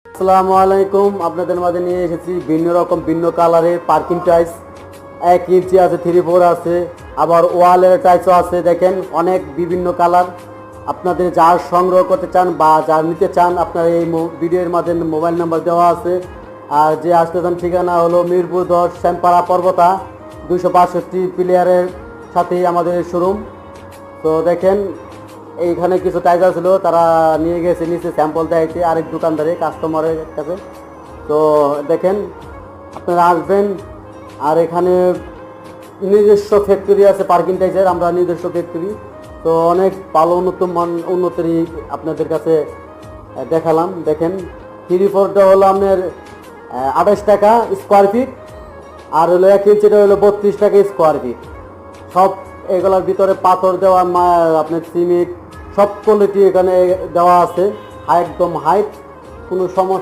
আসসালামু আলাইকুম, আপনাদের মাঝে নিয়ে এসেছি ভিন্ন রকম ভিন্ন কালারের পার্কিং টাইলস। 1 ইঞ্চি আছে, 3/4 আছে, আবার ওয়ালের টাইলসও আছে। দেখেন অনেক বিভিন্ন কালার। আপনাদের যার সংগ্রহ করতে চান বা যার নিতে চান, আপনার এই ভিডিওর মাঝে মোবাইল নাম্বার দেওয়া আছে। আর যে আসতে চান ঠিকানা হলো মিরপুর 10 শ্যামপাড়া পর্বতা 262 প্লেয়ারের সাথেই আমাদের শোরুম। তো দেখেন এইখানে কিছু টাইগার ছিল, তারা নিয়ে গেছে নিচে স্যাম্পল দেখাইতে আরেক দোকানদারে কাস্টমারের কাছে। তো দেখেন আপনারা আসবেন। আর এখানে নিজস্ব ফ্যাক্টরি আছে পার্কিং টাইজের, আমরা নিজস্ব ফ্যাক্টরি। তো অনেক ভালো উন্নতরই আপনাদের কাছে দেখালাম। দেখেন 3/4টা হলো আপনার 28 টাকা স্কোয়ার ফিট, আর হলো 1 ইঞ্চিটা হলো 32 টাকা স্কোয়ার ফিট। সব এগুলোর ভিতরে পাথর দেওয়া, আপনার সিমেন্ট সব কোয়ালিটি এখানে দেওয়া আছে। একদম হাইট, কোনো সমস্যা